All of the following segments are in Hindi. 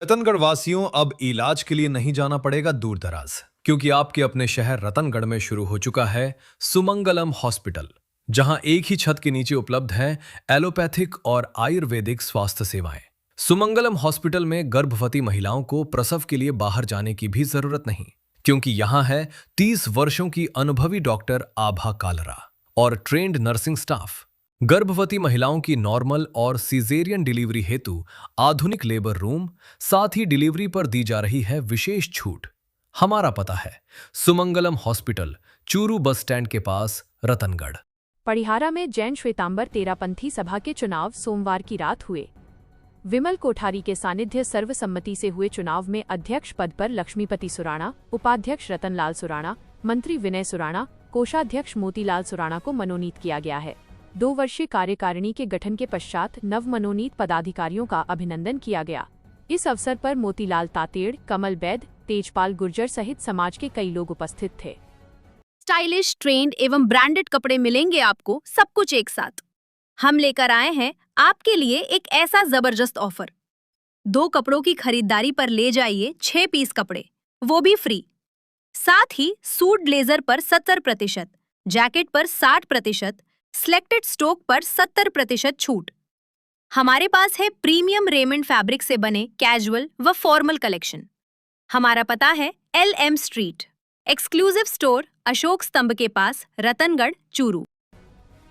रतनगढ़ वासियों, अब इलाज के लिए नहीं जाना पड़ेगा दूर दराज, क्योंकि आपके अपने शहर रतनगढ़ में शुरू हो चुका है सुमंगलम हॉस्पिटल, जहां एक ही छत के नीचे उपलब्ध हैं एलोपैथिक और आयुर्वेदिक स्वास्थ्य सेवाएं। सुमंगलम हॉस्पिटल में गर्भवती महिलाओं को प्रसव के लिए बाहर जाने की भी जरूरत नहीं, क्योंकि यहां है 30 वर्षों की अनुभवी डॉक्टर आभा कालरा और ट्रेंड नर्सिंग स्टाफ। गर्भवती महिलाओं की नॉर्मल और सीजेरियन डिलीवरी हेतु आधुनिक लेबर रूम, साथ ही डिलीवरी पर दी जा रही है विशेष छूट। हमारा पता है Sumangalam hospital, Churu bus stand के पास, रतनगढ़। पड़िहारा में जैन श्वेतांबर तेरापंथी सभा के चुनाव सोमवार की रात हुए। विमल कोठारी के सानिध्य सर्वसम्मति से हुए चुनाव में अध्यक्ष पद पर लक्ष्मीपति सुराणा, उपाध्यक्ष रतनलाल सुराणा, मंत्री विनय सुराणा, कोषाध्यक्ष मोतीलाल सुराणा को मनोनीत किया गया है। 2 वर्षीय कार्यकारिणी के गठन के पश्चात नव मनोनीत पदाधिकारियों का अभिनंदन किया गया। इस अवसर पर मोतीलाल तातेड़, कमल बैद, तेजपाल गुर्जर सहित समाज के कई लोग उपस्थित थे। स्टाइलिश, ट्रेंड एवं ब्रांडेड कपड़े मिलेंगे आपको, सब कुछ एक साथ। हम लेकर आए हैं आपके लिए एक ऐसा जबरदस्त ऑफर। 2 कपड़ों की खरीदारी पर ले जाइए 6 पीस कपड़े, वो भी फ्री। साथ ही सूट ब्लेजर पर 70%, जैकेट पर 60%, सिलेक्टेड स्टॉक पर 70% छूट। हमारे पास है प्रीमियम रेमंड फैब्रिक से बने कैजुअल व फॉर्मल कलेक्शन। हमारा पता है LM street, exclusive store, Ashok स्तंभ के पास, रतनगढ़, चूरू।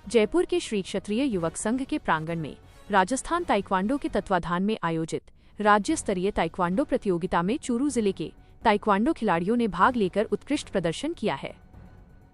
जयपुर के श्री क्षत्रिय युवक संघ के प्रांगण में राजस्थान ताइक्वांडो के तत्वाधान में आयोजित राज्य स्तरीय ताइक्वांडो प्रतियोगिता में चूरू जिले के ताइक्वांडो खिलाड़ियों ने भाग लेकर उत्कृष्ट प्रदर्शन किया है।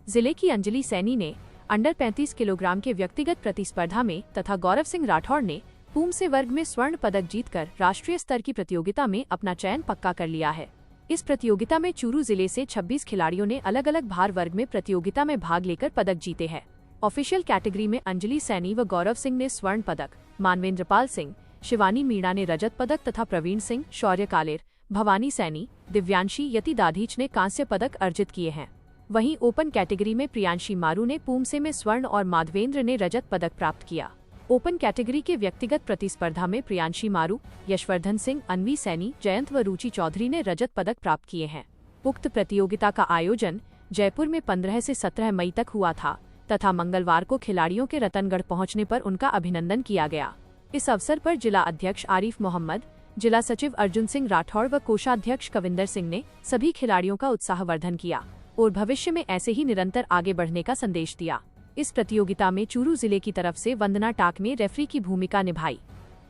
जिले की अंजलि सैनी ने अंडर 35 किलोग्राम के व्यक्तिगत प्रतिस्पर्धा में तथा गौरव सिंह राठौड़ ने पूमसे वर्ग में स्वर्ण पदक जीतकर राष्ट्रीय स्तर की प्रतियोगिता में अपना चयन पक्का कर लिया है। इस प्रतियोगिता में चूरू जिले से 26 खिलाड़ियों ने अलग अलग भार वर्ग में प्रतियोगिता में भाग लेकर पदक जीते हैं। ऑफिशियल कैटेगरी में अंजलि सैनी व गौरव सिंह ने स्वर्ण पदक, मानवेंद्रपाल सिंह, शिवानी मीणा ने रजत पदक तथा प्रवीण सिंह, शौर्य कालेर, भवानी सैनी, दिव्यांशी यति दाधीच ने कांस्य पदक अर्जित किए हैं। वहीं ओपन कैटेगरी में प्रियांशी मारू ने पूमसे में स्वर्ण और माधवेंद्र ने रजत पदक प्राप्त किया। ओपन कैटेगरी के व्यक्तिगत प्रतिस्पर्धा में प्रियांशी मारू, यशवर्धन सिंह, अनवी सैनी, जयंत व रुचि चौधरी ने रजत पदक प्राप्त किए हैं। उक्त प्रतियोगिता का आयोजन जयपुर में 15 से 17 मई तक हुआ था तथा मंगलवार को खिलाड़ियों के रतनगढ़ पहुंचने पर उनका अभिनंदन किया गया। इस अवसर पर जिला अध्यक्ष आरिफ मोहम्मद, जिला सचिव अर्जुन सिंह राठौड़ व कोषाध्यक्ष कविंदर सिंह ने सभी खिलाड़ियों का उत्साहवर्धन किया और भविष्य में ऐसे ही निरंतर आगे बढ़ने का संदेश दिया। इस प्रतियोगिता में चूरू जिले की तरफ से वंदना टाक ने रेफरी की भूमिका निभाई।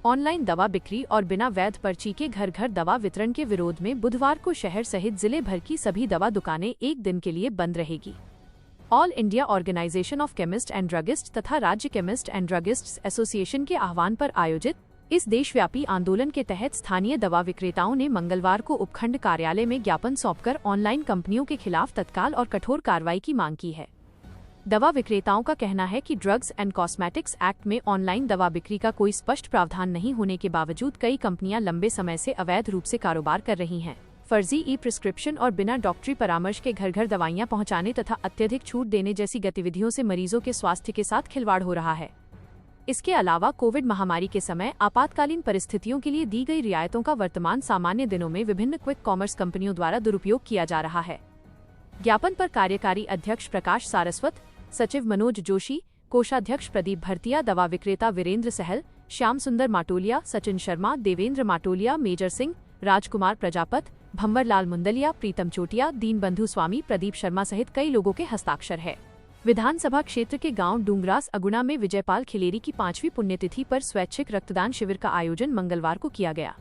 ऑनलाइन दवा बिक्री और बिना वैध पर्ची के घर घर दवा वितरण के विरोध में बुधवार को शहर सहित जिले भर की सभी दवा दुकानें 1 दिन के लिए बंद रहेगी। All India organisation of chemist and druggist तथा राज्य केमिस्ट एंड ड्रगिस्ट्स एसोसिएशन के आह्वान पर आयोजित इस देशव्यापी आंदोलन के तहत स्थानीय दवा विक्रेताओं ने मंगलवार को उपखंड कार्यालय में ज्ञापन सौंपकर ऑनलाइन कंपनियों के खिलाफ तत्काल और कठोर कार्रवाई की मांग की है। दवा विक्रेताओं का कहना है कि ड्रग्स एंड कॉस्मेटिक्स एक्ट में ऑनलाइन दवा बिक्री का कोई स्पष्ट प्रावधान नहीं होने के बावजूद कई कंपनियां लंबे समय से अवैध रूप से कारोबार कर रही हैं। फर्जी ई प्रिस्क्रिप्शन और बिना डॉक्टरी परामर्श के घर घर दवाइयां पहुंचाने तथा अत्यधिक छूट देने जैसी गतिविधियों से मरीजों के स्वास्थ्य के साथ खिलवाड़ हो रहा है। इसके अलावा कोविड महामारी के समय आपातकालीन परिस्थितियों के लिए दी गई रियायतों का वर्तमान सामान्य दिनों में विभिन्न क्विक कॉमर्स कंपनियों द्वारा दुरुपयोग किया जा रहा है। ज्ञापन पर कार्यकारी अध्यक्ष प्रकाश सारस्वत, सचिव मनोज जोशी, कोषाध्यक्ष प्रदीप भरतिया, दवा विक्रेता वीरेंद्र सहल, श्याम सुंदर माटोलिया, सचिन शर्मा, देवेंद्र माटोलिया, मेजर सिंह, राजकुमार प्रजापत, भंवरलाल मुंदलिया, प्रीतम चोटिया, दीनबंधु स्वामी, प्रदीप शर्मा सहित कई लोगों के हस्ताक्षर है। विधानसभा क्षेत्र के गांव डूंगरास अगुणा में विजयपाल खिलेरी की 5वीं पुण्यतिथि पर स्वैच्छिक रक्तदान शिविर का आयोजन मंगलवार को किया गया।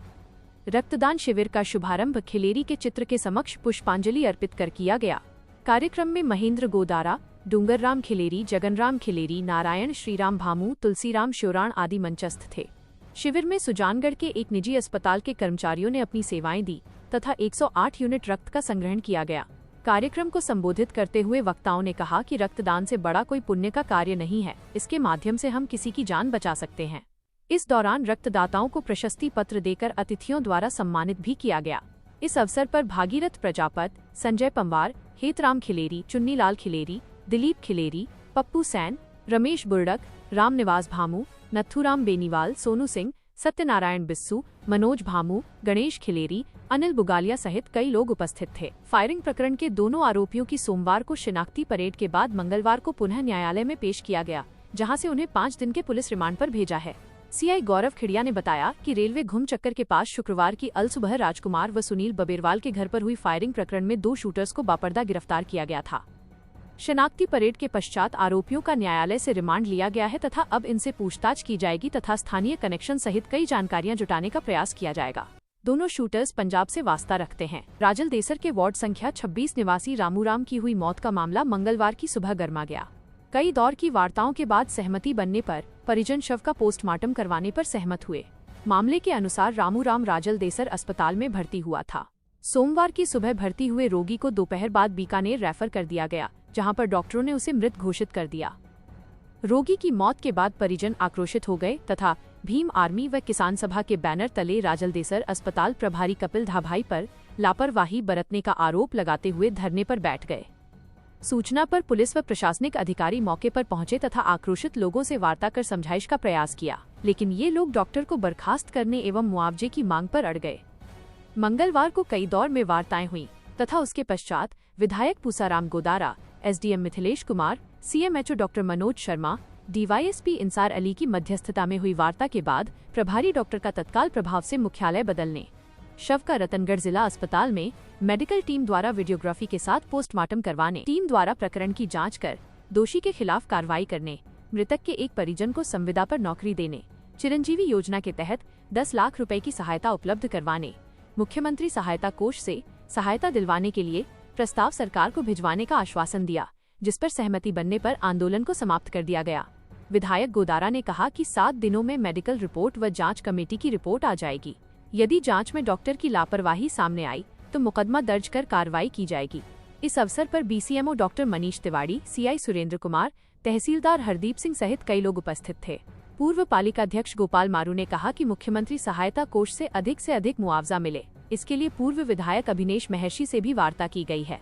रक्तदान शिविर का शुभारंभ खिलेरी के चित्र के समक्ष पुष्पांजलि अर्पित कर किया गया। कार्यक्रम में महेंद्र गोदारा, डूंगरराम खिलेरी, जगनराम खिलेरी, नारायण श्रीराम भामू, तुलसीराम श्योराण आदि मंचस्थ थे। शिविर में सुजानगढ़ के एक निजी अस्पताल के कर्मचारियों ने अपनी सेवाएं दी तथा 108 यूनिट रक्त का संग्रहण किया गया। कार्यक्रम को संबोधित करते हुए वक्ताओं ने कहा कि रक्तदान से बड़ा कोई पुण्य का कार्य नहीं है, इसके माध्यम से हम किसी की जान बचा सकते हैं। इस दौरान रक्तदाताओं को प्रशस्ति पत्र देकर अतिथियों द्वारा सम्मानित भी किया गया। इस अवसर पर भागीरथ प्रजापत, संजय पंवार, हेतराम खिलेरी, चुन्नीलाल खिलेरी, दिलीप खिलेरी, पप्पू सैन, रमेश बुर्डक, रामनिवास भामू, नथुराम बेनीवाल, सोनू सिंह, सत्यनारायण बिस्सू, मनोज भामू, गणेश खिलेरी, अनिल बुगालिया सहित कई लोग उपस्थित थे। फायरिंग प्रकरण के दोनों आरोपियों की सोमवार को शिनाख्ती परेड के बाद मंगलवार को पुनः न्यायालय में पेश किया गया, जहां से उन्हें 5 दिन के पुलिस रिमांड पर भेजा है। सीआई गौरव खिड़िया ने बताया कि रेलवे घुम चक्कर के पास शुक्रवार की अलसुबह राजकुमार व सुनील बबेरवाल के घर पर हुई फायरिंग प्रकरण में 2 शूटर्स को बापर्दा गिरफ्तार किया गया था। शिनाख्ती परेड के पश्चात आरोपियों का न्यायालय से रिमांड लिया गया है तथा अब इनसे पूछताछ की जाएगी तथा स्थानीय कनेक्शन सहित कई जानकारियां जुटाने का प्रयास किया जाएगा। दोनों शूटर्स पंजाब से वास्ता रखते हैं। राजल देसर के वार्ड संख्या 26 निवासी रामूराम की हुई मौत का मामला मंगलवार की सुबह गर्मा गया। कई दौर की वार्ताओं के बाद सहमति बनने पर परिजन शव का पोस्टमार्टम करवाने पर सहमत हुए। मामले के अनुसार रामूराम राजल देसर अस्पताल में भर्ती हुआ था। सोमवार की सुबह भर्ती हुए रोगी को दोपहर बाद बीकानेर रेफर कर दिया गया, जहां पर डॉक्टरों ने उसे मृत घोषित कर दिया। रोगी की मौत के बाद परिजन आक्रोशित हो गए तथा भीम आर्मी व किसान सभा के बैनर तले राजल देसर अस्पताल प्रभारी कपिल धाभाई पर लापरवाही बरतने का आरोप लगाते हुए धरने पर बैठ गए। सूचना पर पुलिस व प्रशासनिक अधिकारी मौके पर पहुंचे तथा आक्रोशित लोगों से वार्ता कर समझाइश का प्रयास किया, लेकिन ये लोग डॉक्टर को बर्खास्त करने एवं मुआवजे की मांग पर अड़ गए। मंगलवार को कई दौर में वार्ताएं हुई तथा उसके पश्चात विधायक Pusaram Godara, SDM Mithilesh Kumar, CMHO doctor Manoj Sharma, DYSP Insar Ali की मध्यस्थता में हुई वार्ता के बाद प्रभारी डॉक्टर का तत्काल प्रभाव से मुख्यालय बदलने, शव का रतनगढ़ जिला अस्पताल में मेडिकल टीम द्वारा वीडियोग्राफी के साथ पोस्टमार्टम करवाने, टीम द्वारा प्रकरण की जांच कर दोषी के खिलाफ कार्रवाई करने, मृतक के एक परिजन को संविदा पर नौकरी देने, चिरंजीवी योजना के तहत 10 लाख रुपए की सहायता उपलब्ध करवाने, मुख्यमंत्री सहायता कोष से सहायता दिलवाने के लिए प्रस्ताव सरकार को भिजवाने का आश्वासन दिया, जिस पर सहमति बनने पर आंदोलन को समाप्त कर दिया गया। विधायक गोदारा ने कहा कि 7 दिनों में मेडिकल रिपोर्ट व जांच कमेटी की रिपोर्ट आ जाएगी। यदि जांच में डॉक्टर की लापरवाही सामने आई तो मुकदमा दर्ज कर कार्रवाई की जाएगी। इस अवसर पर BCMO doctor Manish Tiwari, CI Surendra Kumar, तहसीलदार हरदीप सिंह सहित कई लोग उपस्थित थे। पूर्व पालिका अध्यक्ष गोपाल मारू ने कहा कि मुख्यमंत्री सहायता कोष से अधिक मुआवजा मिले, इसके लिए पूर्व विधायक अभिनेश महर्षि से भी वार्ता की गई है।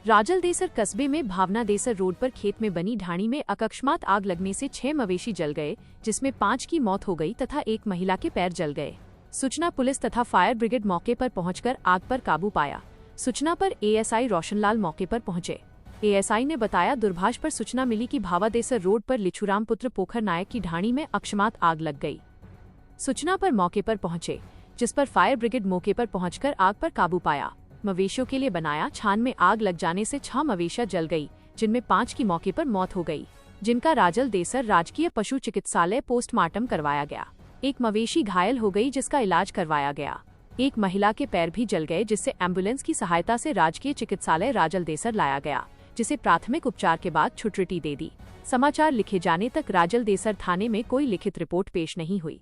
राजल देसर कस्बे में भावना देसर रोड पर खेत में बनी ढाणी में अकस्मात आग लगने से 6 मवेशी जल गए, जिसमें 5 की मौत हो गई तथा एक महिला के पैर जल गए। सूचना पुलिस तथा फायर ब्रिगेड मौके पर पहुंचकर आग पर काबू पाया। सूचना पर एएसआई रोशनलाल मौके पर पहुंचे। एएसआई ने बताया, दूरभाष पर सूचना मिली कि भावा देसर रोड पर लिछुराम पुत्र पोखर नायक की ढाणी में अकस्मात आग लग गई। सूचना पर मौके पर पहुंचे, जिस पर फायर ब्रिगेड मौके पर पहुंचकर आग पर काबू पाया। मवेशियों के लिए बनाया छान में आग लग जाने से 6 मवेशियां जल गई, जिनमें 5 की मौके पर मौत हो गई, जिनका राजल देसर राजकीय पशु चिकित्सालय पोस्टमार्टम करवाया गया। एक मवेशी घायल हो गई, जिसका इलाज करवाया गया। एक महिला के पैर भी जल गए, जिससे एम्बुलेंस की सहायता से राजकीय चिकित्सालय राजल देसर लाया गया, जिसे प्राथमिक उपचार के बाद छुट्टी दे दी। समाचार लिखे जाने तक राजल देसर थाने में कोई लिखित रिपोर्ट पेश नहीं हुई।